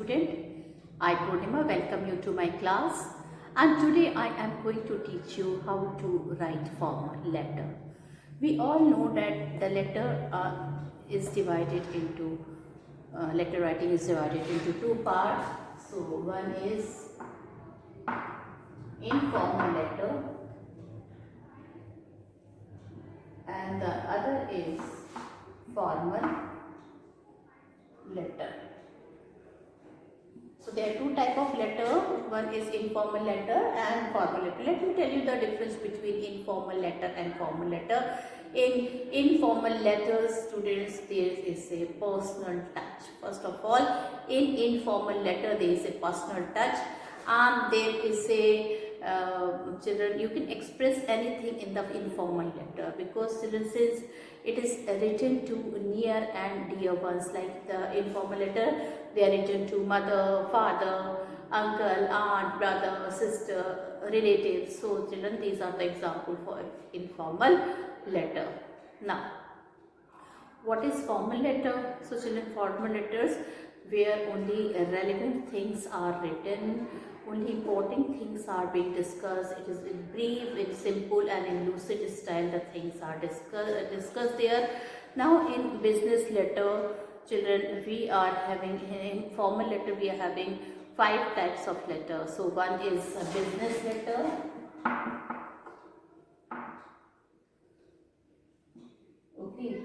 student. I Purnima welcome you to my class, and today I am going to teach you how to write formal letter. We all know that the letter is divided into letter writing is divided into two parts. So one is informal letter and the other is formal letter. So there are two types of letter. One is informal letter and formal letter. Let me tell you the difference between informal letter and formal letter. In informal letters, students, there is a personal touch. First of all, in informal letter there is a personal touch, and there is a children, you can express anything in the informal letter, because children, since it is written to near and dear ones, like the informal letter, they are written to mother, father, uncle, aunt, brother, sister, relatives. So children, these are the example for informal letter. Now, what is formal letter? So children, formal letters where only relevant things are written, only important things are being discussed. It is in brief, in simple and in lucid style the things are discussed there. Now in business letter, children, we are having, in formal letter we are having 5 types of letter. So one is a business letter, okay.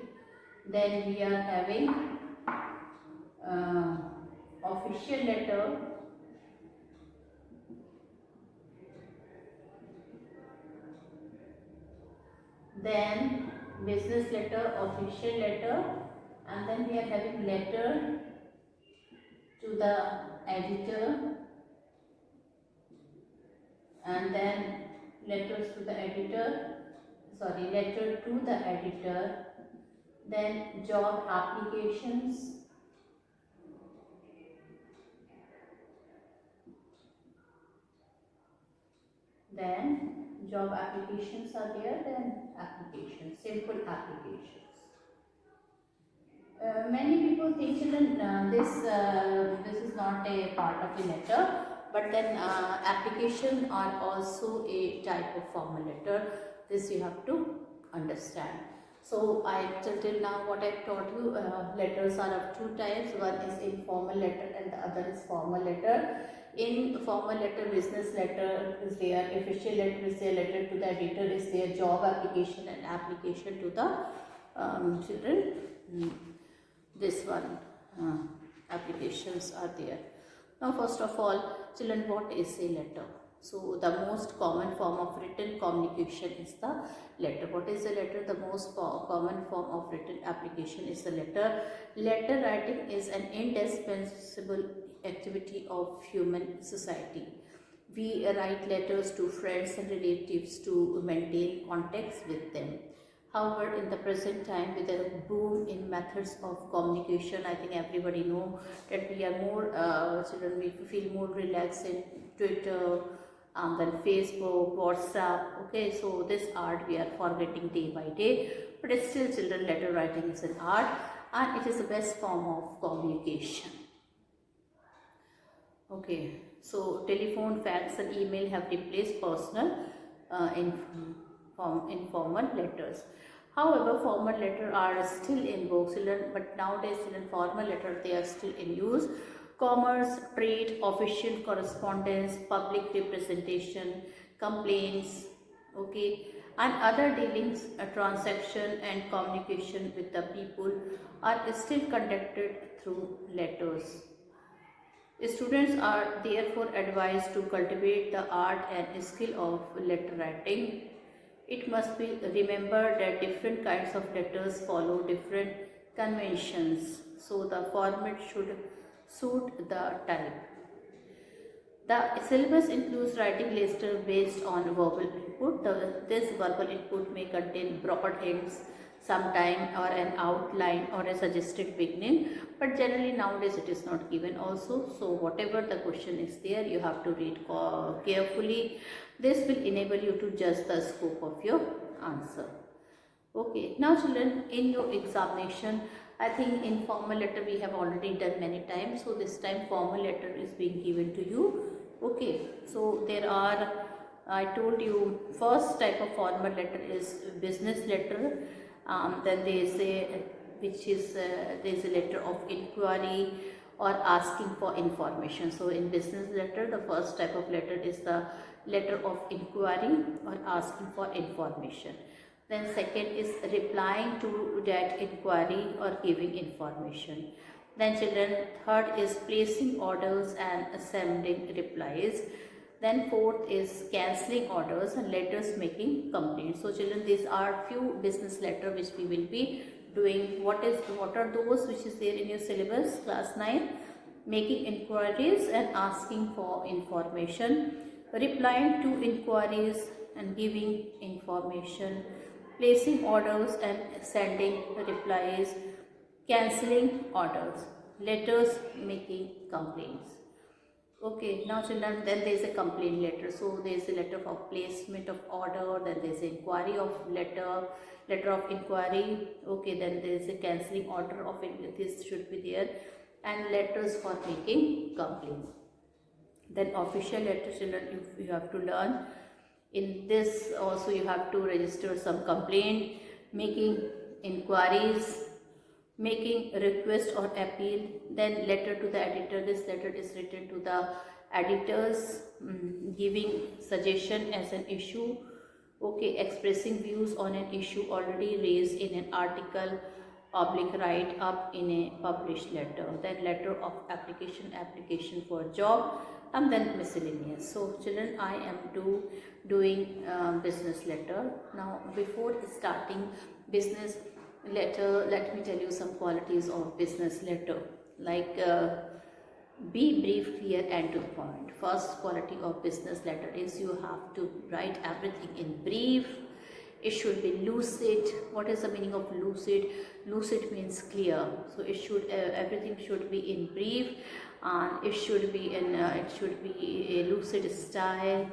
Then we are having official letter, then business letter, official letter, and then we are having letter to the editor, and then letter to the editor, then job applications, are there, then applications, simple applications. Many people think, children, this is not a part of the letter, but then application are also a type of formal letter. This you have to understand. So till now what I taught you, letters are of two types. One is informal letter and the other is formal letter. In formal letter, business letter is there, official letter is there, letter to the editor is there, job application and application to the children. This one applications are there. Now first of all, children, what is a letter? So the most common form of written communication is the letter. What is a letter? The most common form of written application is the letter. Letter writing is an indispensable activity of human society. We write letters to friends and relatives to maintain contacts with them. However, in the present time, with a boom in methods of communication, I think everybody know that we are more, children, we feel more relaxed in Twitter, then Facebook, WhatsApp, okay. So this art we are forgetting day by day, but it's still, children, letter writing is an art and it is the best form of communication. Okay, so telephone, fax and email have replaced personal informal letters. However, formal letters are still in vogue, but nowadays in formal letters they are still in use. Commerce, trade, official correspondence, public representation, complaints, okay, and other dealings, transaction and communication with the people are still conducted through letters. Students are therefore advised to cultivate the art and skill of letter writing. It must be remembered that different kinds of letters follow different conventions, so the format should suit the type. The syllabus includes writing letters based on verbal input. This verbal input may contain broad hints, sometime, or an outline or a suggested beginning, but generally nowadays it is not given also. So whatever the question is there, you have to read carefully. This will enable you to judge the scope of your answer. Okay, now children, in your examination, I think informal letter we have already done many times, so this time formal letter is being given to you. Okay, so there are, I told you, first type of formal letter is business letter. Then there is a, which is there is a letter of inquiry or asking for information. So in business letter, the first type of letter is the letter of inquiry or asking for information. Then second is replying to that inquiry or giving information. Then children, third is placing orders and sending replies. Then fourth is cancelling orders and letters making complaints. So children, these are few business letter which we will be doing. What are those which is there in your syllabus, class 9? Making inquiries and asking for information, replying to inquiries and giving information, placing orders and sending replies, cancelling orders, letters making complaints. Okay, now children, then there is a complaint letter. So there is a letter of placement of order, then there is inquiry of letter of inquiry. Okay, then there is a cancelling order of it, this should be there, and letters for making complaint. Then official letter, children, you have to learn. In this also you have to register some complaint, making inquiries, making request or appeal. Then letter to the editor, this letter is written to the editors, giving suggestion as an issue. Okay, expressing views on an issue already raised in an article, public write up in a published letter. Then letter of application for job, and then miscellaneous. So children, I am doing business letter. Now before starting business letter, let me tell you some qualities of business letter. Like be brief, clear and to the point. First quality of business letter is you have to write everything in brief. It should be lucid. What is the meaning of lucid? Lucid means clear. So it should everything should be in brief, and it should be in a lucid style,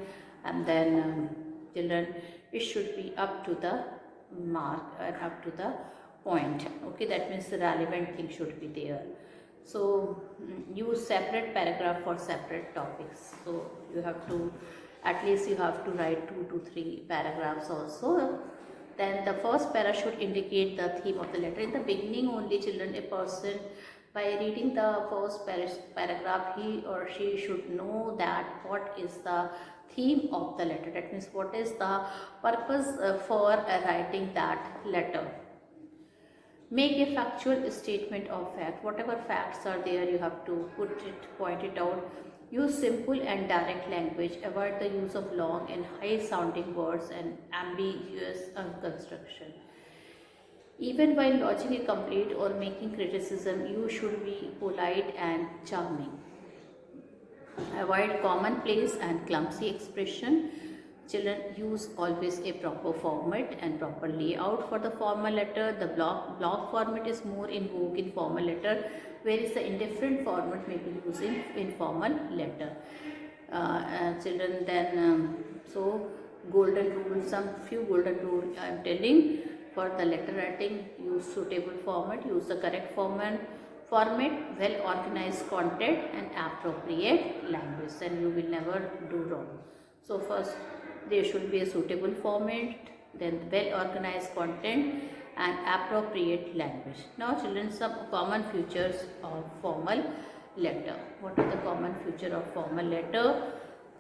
and then children, it should be up to the mark and up to the point. Okay, that means the relevant thing should be there. So use separate paragraph for separate topics. So you have to, at least you have to write 2 to 3 paragraphs also. Then the first para should indicate the theme of the letter. In the beginning only, children, a person, by reading the first paragraph, he or she should know that what is the theme of the letter. That means what is the purpose for writing that letter. Make a factual statement of fact. Whatever facts are there, you have to point it out. Use simple and direct language. Avoid the use of long and high sounding words and ambiguous construction. Even while lodging a complaint or making criticism, you should be polite and charming. Avoid commonplace and clumsy expression. Children, use always a proper format and proper layout for the formal letter. The block format is more in vogue in formal letter, whereas the indifferent format may be used in informal letter. Children, then so golden rule, some few golden rule I am telling for the letter writing. Use suitable format, use the correct format, well organized content and appropriate language, then you will never do wrong. So first there should be a suitable format, then well organized content and appropriate language. Now children, some common features of formal letter. What are the common feature of formal letter?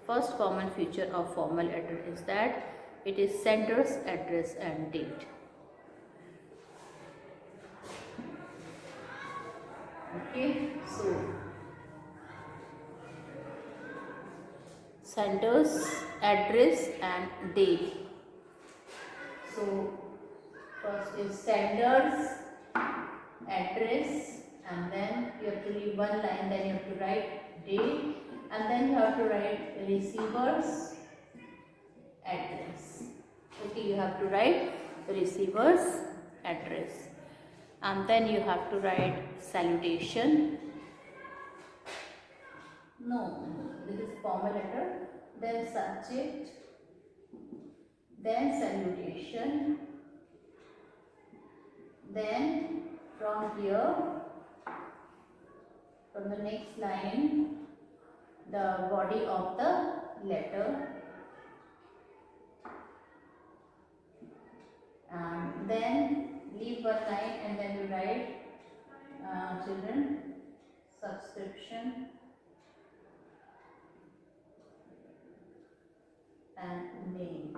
First common feature of formal letter is that it is sender's address and date. Okay, so sender's address and date. So first is sender's address, and then you have to leave one line, then you have to write date, and then you have to write receiver's address. Okay, you have to write receiver's address, and then you have to write salutation. No, this is formal letter. Then subject, then salutation, then from here, from the next line, the body of the letter, and then leave one line and then you write children, subscription and name.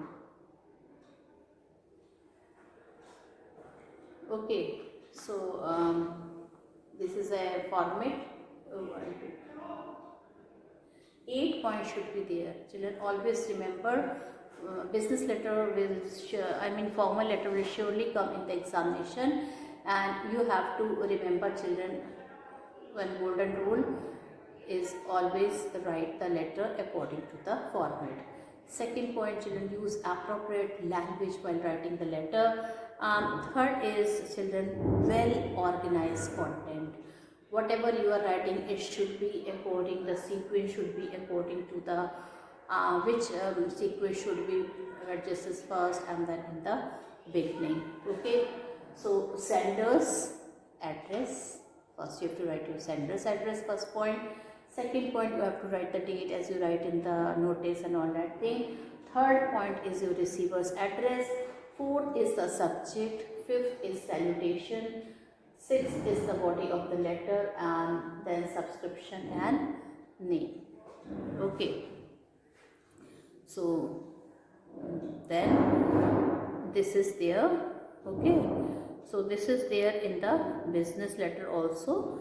Okay, so this is a format. 8 points should be there. Children, always remember, business letter will, formal letter will surely come in the examination, and you have to remember, children, one golden rule is always write the letter according to the format. Second point, children, use appropriate language while writing the letter. Third is, children, well organized content. Whatever you are writing, it should be according, the sequence should be according to the which sequence should be adjusted first and then in the beginning. Okay, so sender's address, first you have to write your sender's address, first point. Second point, you have to write the date as you write in the notice and all that thing. Third point is your receiver's address. Fourth is the subject. Fifth is salutation. Sixth is the body of the letter, and then subscription and name. Okay. So then this is there. Okay. So this is there in the business letter also.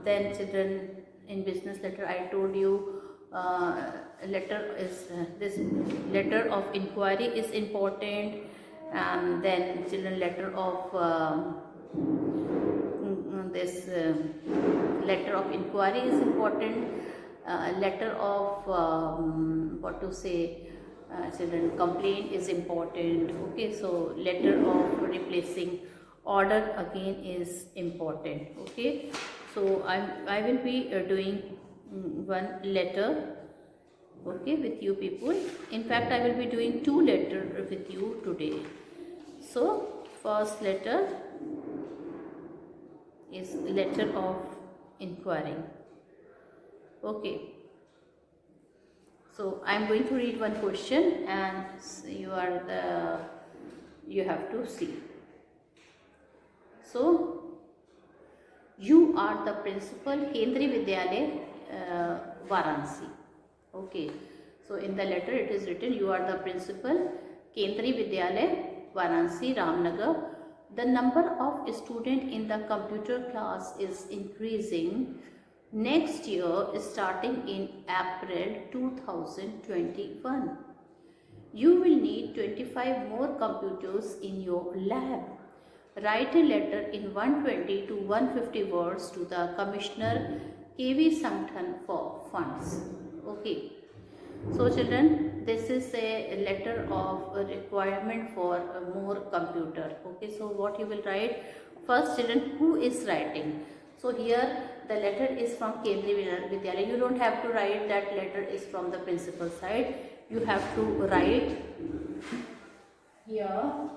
Then children, in business letter I told you letter is this letter of inquiry is important, and then children, letter of this letter of inquiry is important, letter of what to say, children, complaint is important. Okay, so letter of replacing order again is important. Okay, so I will be doing one letter, okay, with you people. In fact, I will be doing 2 letters with you today. So first letter is letter of inquiry. Okay, so I am going to read one question and you have to see. So you are the principal, Kendriya Vidyalaya, Varanasi. Okay, so in the letter it is written, you are the principal, Kendriya Vidyalaya, Varanasi, Ramnagar. The number of students in the computer class is increasing. Next year, starting in April 2021, you will need 25 more computers in your lab. Write a letter in 120 to 150 words to the Commissioner KV Sangthan for funds. Okay. So children, this is a letter of a requirement for more computer. Okay, so what you will write? First, children, who is writing? So here the letter is from Kendriya Vidyalaya. You don't have to write that letter is from the principal side. You have to write here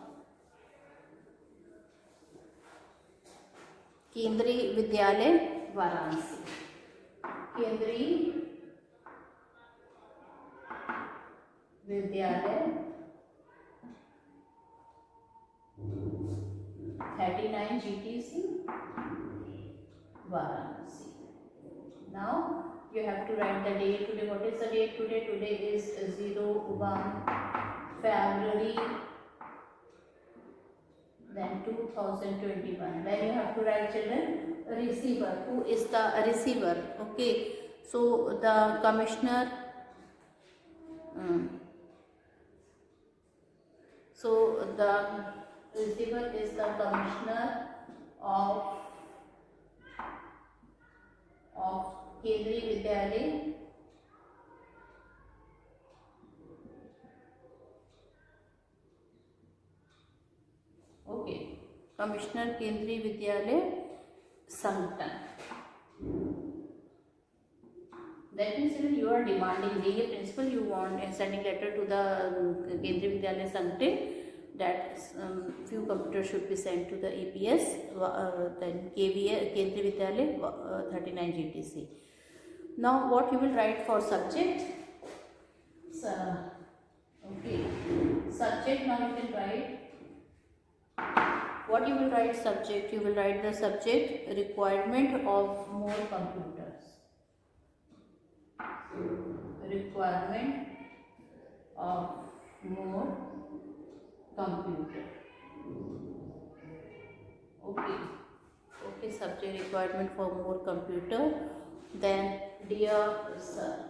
Kendriya Vidyalaya, Varanasi. Kendriya Vidyalaya, 39 GTC, Varanasi. Now you have to write the date today. What is the date today? Today is 01 February, then 2021. Then you have to write, children, receiver. Who is the receiver? Okay, so the commissioner. So the receiver is the commissioner of Kendriya Vidyalaya, okay, Commissioner Kendriya Vidyalaya, Sangthan. That means you are demanding, being a principal, you want sending letter to the Kendriya Vidyalaya, Sangthan. that few computers should be sent to the EPS, then KVA, Kendriya Vidyalaya 39 GTC. Now what you will write for subject? So, okay, subject, now you can write, what you will write subject? You will write the subject requirement of more computers. Requirement of more computer. Okay, subject requirement for more computer. Then dear sir.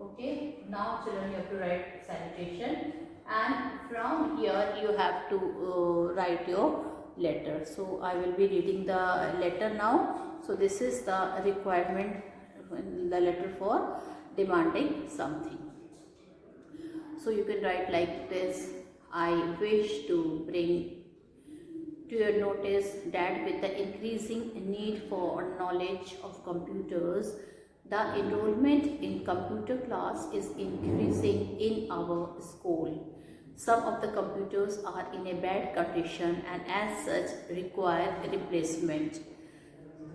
Okay, now children you have to write salutation, and from here you have to write your letter. So I will be reading the letter now. So this is the requirement, the letter for demanding something. So you can write like this: I wish to bring to your notice that with the increasing need for knowledge of computers, the enrollment in computer class is increasing in our school. Some of the computers are in a bad condition and as such require replacement.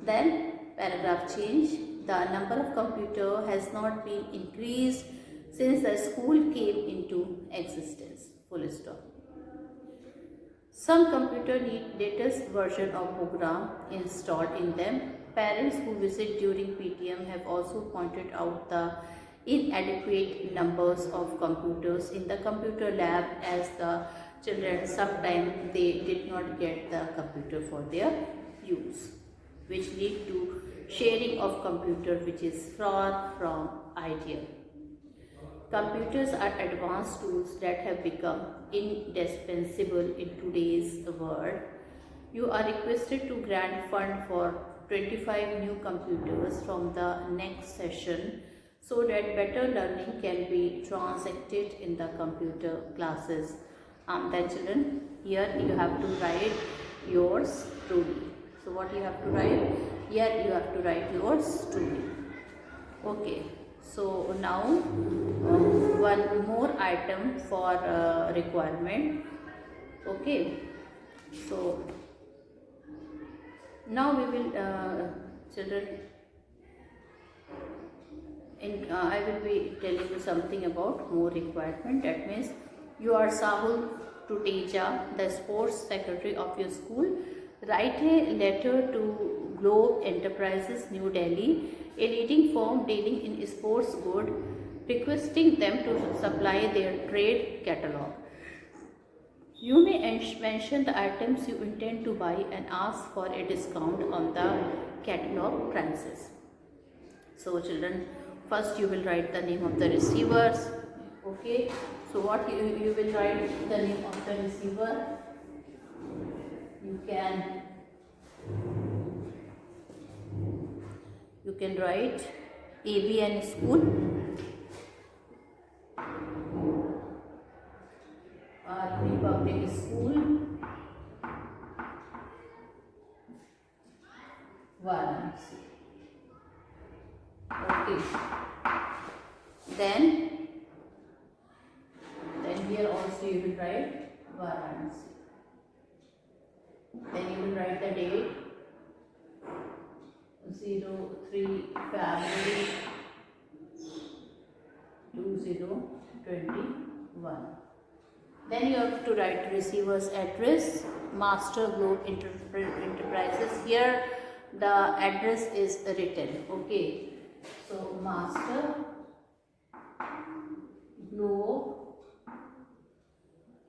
Then paragraph change. The number of computers has not been increased since the school came into existence. Full stop. Some computers need latest version of program installed in them. Parents who visit during PTM have also pointed out the inadequate numbers of computers in the computer lab, as the children sometimes they did not get the computer for their use, which lead to sharing of computer, which is far from ideal. Computers are advanced tools that have become indispensable in today's world. You are requested to grant fund for 25 new computers from the next session so that better learning can be transacted in the computer classes. Then children, here you have to write yours truly. So what you have to write? Here you have to write yours truly. Okay. So now one more item for requirement. Okay, so now we will children, I will be telling you something about more requirement. That means you are Sahul Tuteja, the sports secretary of your school. Write a letter to Globe Enterprises, New Delhi, a leading firm dealing in sports goods, requesting them to supply their trade catalogue. You may mention the items you intend to buy and ask for a discount on the catalog prices. So children, first you will write the name of the receivers. Okay, so what you will write the name of the receiver. You can write ABN School, Army Public School, Varanasi. Okay. Then here also you will write Varanasi. Then you will write the date, 03 February 2021. Then you have to write receiver's address, Master Globe Enterprises. Here the address is written. Okay, so Master Globe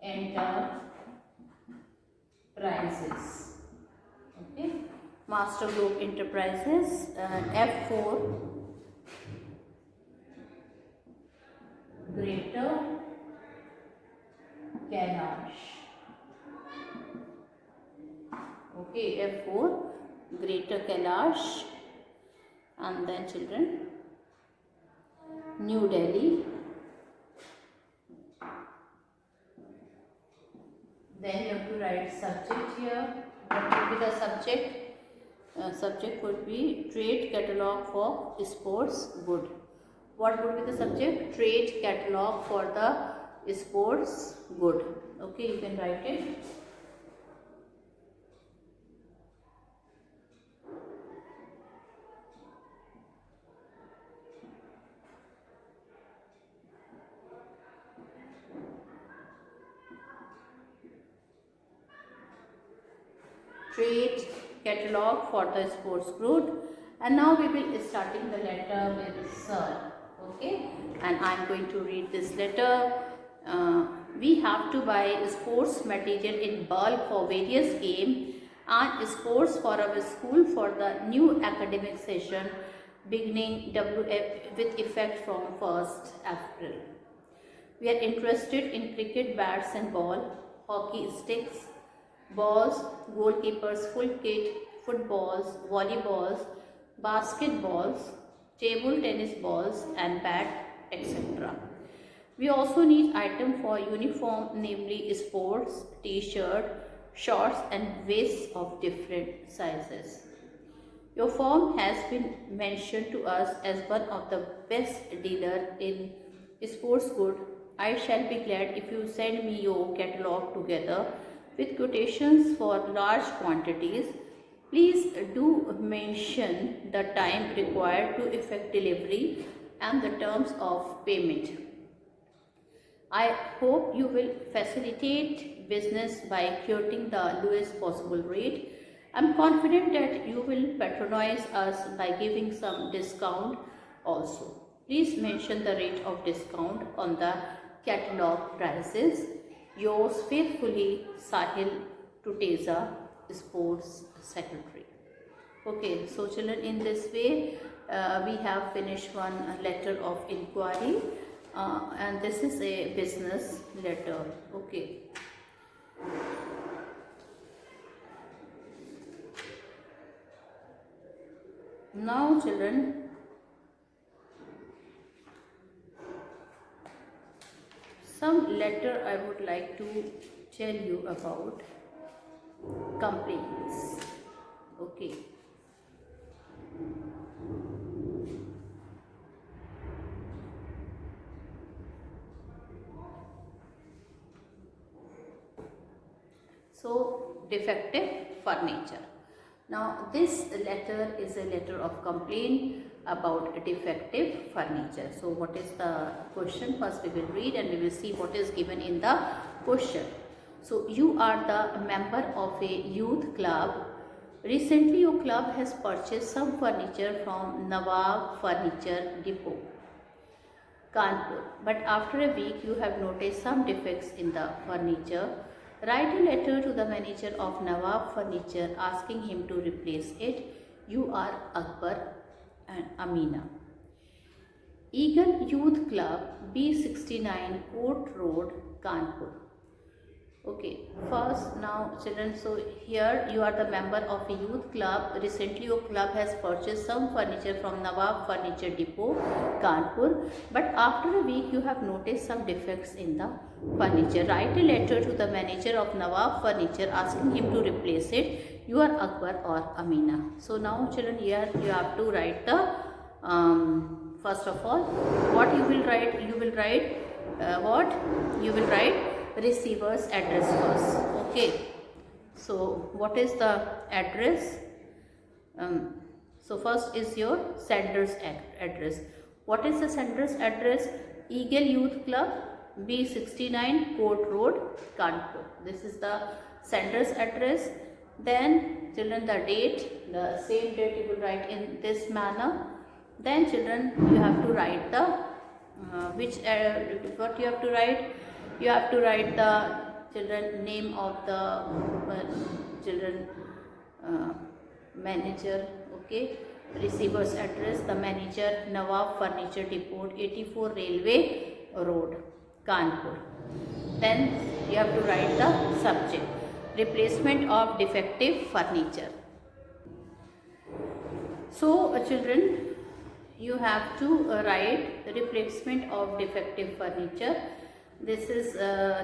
Enterprises. Okay, Master Globe Enterprises, F4, Greater Kailash. Okay, F4, Greater Kailash, and then children, New Delhi. Then you have to write subject here. What will be the subject? Subject would be trade catalog for sports good. What would be the subject? Trade catalog for the sports good. Okay, you can write it. Trade catalog for the sports good. And now we will starting the letter with sir. Okay, and I am going to read this letter. We have to buy sports material in bulk for various games and sports for our school for the new academic session beginning with effect from 1st April. We are interested in cricket bats and ball, hockey sticks, balls, goalkeepers, full kit, footballs, volleyballs, basketballs, table tennis balls and bat, etc. We also need item for uniform, namely sports, t-shirt, shorts and vaists of different sizes. Your firm has been mentioned to us as one of the best dealer in sports good. I shall be glad if you send me your catalog together with quotations for large quantities. Please do mention the time required to effect delivery and the terms of payment. I hope you will facilitate business by quoting the lowest possible rate. I am confident that you will patronize us by giving some discount also. Please mention the rate of discount on the catalog prices. Yours faithfully, Sahil Tuteza, Sports Secretary. Okay, so children, in this way we have finished one letter of inquiry and this is a business letter. Okay. Now children, some letter I would like to tell you about complaints. Okay. So, defective furniture. Now, this letter is a letter of complaint about defective furniture. So, what is the question? First, we will read and we will see what is given in the question. So, you are the member of a youth club. Recently, your club has purchased some furniture from Nawab Furniture Depot, Kanpur. But after a week, you have noticed some defects in the furniture. Write a letter to the manager of Nawab Furniture asking him to replace it. You are Akbar and Amina. Eagle Youth Club, B69 Court Road, Kanpur. Okay, first now children, so here you are the member of a youth club. Recently your club has purchased some furniture from Nawab Furniture Depot, Kanpur. But after a week you have noticed some defects in the furniture. Write a letter to the manager of Nawab Furniture asking him to replace it. You are Akbar or Amina. So now children, here you have to write the first of all, what you will write? You will write receiver's address first. Okay, so what is the address? So first is your sender's address. What is the sender's address? Eagle Youth Club, B69 Court Road, Kanpur. This is the sender's address. Then children, the date, the same date you will write in this manner. Then children, you have to write the what you have to write? You have to write the children name of the children manager. Okay, receiver's address, the manager, Nawab Furniture Depot, 84 Railway Road, Kanpur. Then you have to write the subject, replacement of defective furniture. So children, you have to write the replacement of defective furniture. This is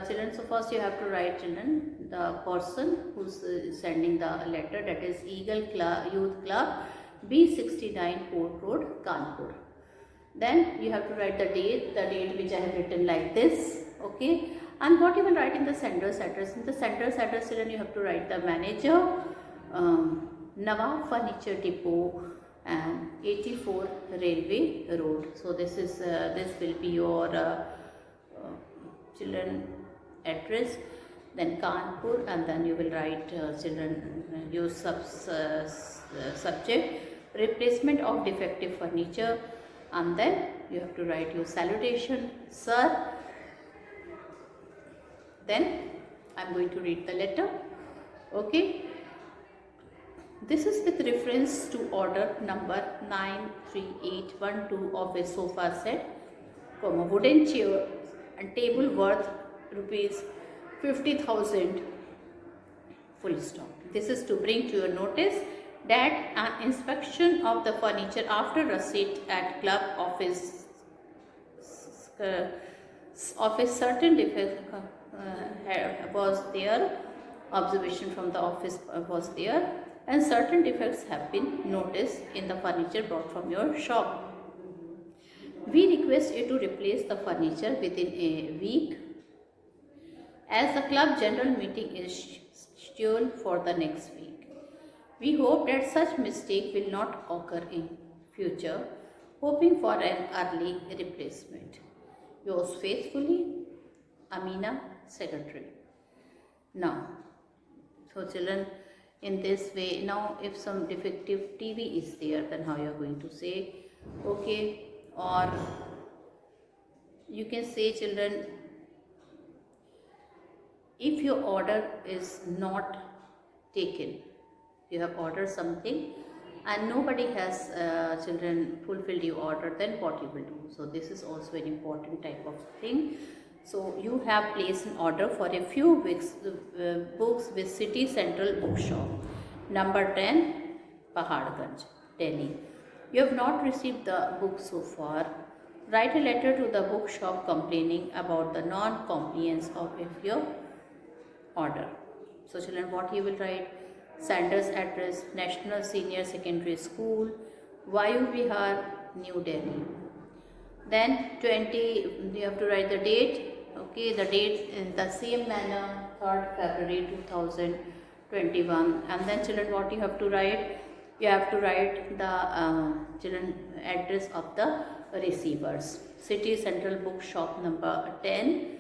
children, so first you have to write children the person who's sending the letter, that is Eagle Youth Club, B69 Court Road, Kanpur. Then you have to write the date which I have written like this, okay. And what you will write in the sender's address? In the sender's address, then you have to write the manager, Nawab Furniture Depot, and 84 Railway Road. So this is this will be your children address. Then Kanpur, and then you will write children your subject, replacement of defective furniture, and then you have to write your salutation, sir. Then I am going to read the letter, okay. This is with reference to order number 93812 of a sofa set, wooden chair and table worth rupees 50,000, full stop. This is to bring to your notice that an inspection of the furniture after receipt at club office of a certain defect was there, observation from the office was there, and certain defects have been noticed in the furniture brought from your shop. We request you to replace the furniture within a week, as the club general meeting is scheduled for the next week. We hope that such mistake will not occur in future, hoping for an early replacement. Yours faithfully, Amina, Secretary. Now, so children, in this way, now if some defective TV is there, then how you are going to say, okay, or you can say, children, if your order is not taken, you have ordered something and nobody has children fulfilled your order, then what you will do? So this is also an important type of thing. So you have placed an order for a few weeks, books with City Central Bookshop, number 10, Paharganj, Delhi. You have not received the book so far. Write a letter to the bookshop complaining about the non-compliance of your order. So children, what you will write? Sender's address, National Senior Secondary School, Vayu Vihar, New Delhi. Then 20, you have to write the date, okay, the date in the same manner, 3rd February 2021. And then children, what you have to write? You have to write the children address of the receivers. City Central Bookshop, number 10,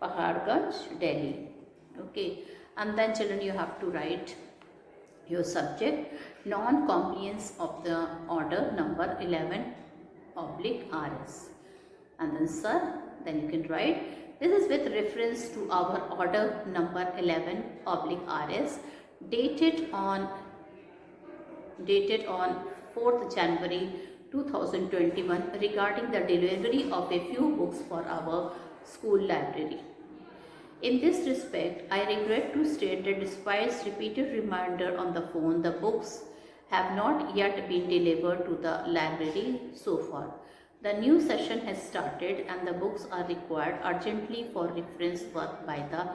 Paharganj, Delhi. Okay, and then children, you have to write your subject, non-compliance of the order number 11/RS, and then sir, then you can write, this is with reference to our order number 11/RS dated on 4th January 2021 regarding the delivery of a few books for our school library. In this respect, I regret to state that despite repeated reminder on the phone, the books have not yet been delivered to the library so far. The new session has started and the books are required urgently for reference work by the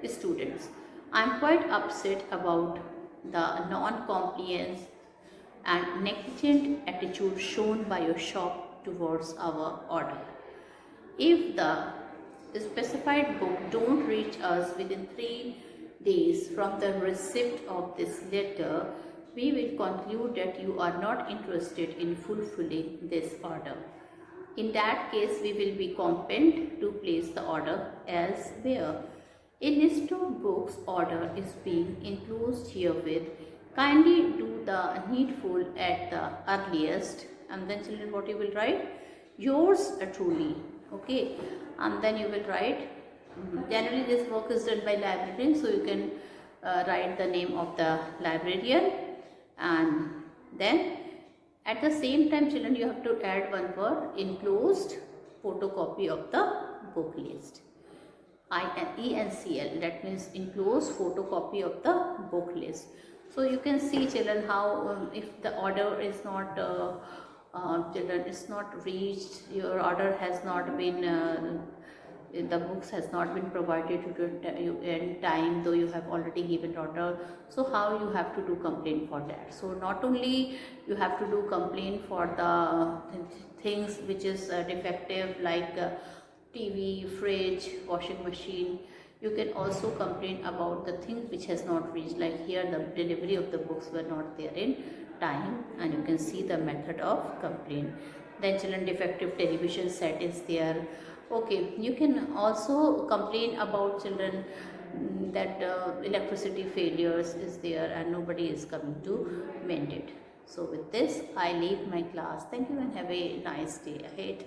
students. I am quite upset about the non-compliance and negligent attitude shown by your shop towards our order. If the specified book don't reach us within 3 days from the receipt of this letter, we will conclude that you are not interested in fulfilling this order. In that case, we will be compelled to place the order elsewhere. A list of books order is being enclosed herewith. Kindly do the needful at the earliest. And then children, what you will write? Yours truly. Okay, and then you will write, generally this work is done by librarian, so you can write the name of the librarian, and then at the same time children, you have to add one word, enclosed photocopy of the book list. ENCL, that means enclosed photocopy of the book list. So you can see children how if the order is not children is not reached, your order has not been the books has not been provided to you in time, though you have already given order. So how you have to do complaint for that? So not only you have to do complaint for the things which is defective, like TV, fridge, washing machine. You can also complain about the things which has not reached, like here the delivery of the books were not there in time, and you can see the method of complaint. Then children, defective television set is there. Okay, you can also complain about children, that electricity failures is there and nobody is coming to mend it. So with this I leave my class. Thank you and have a nice day ahead.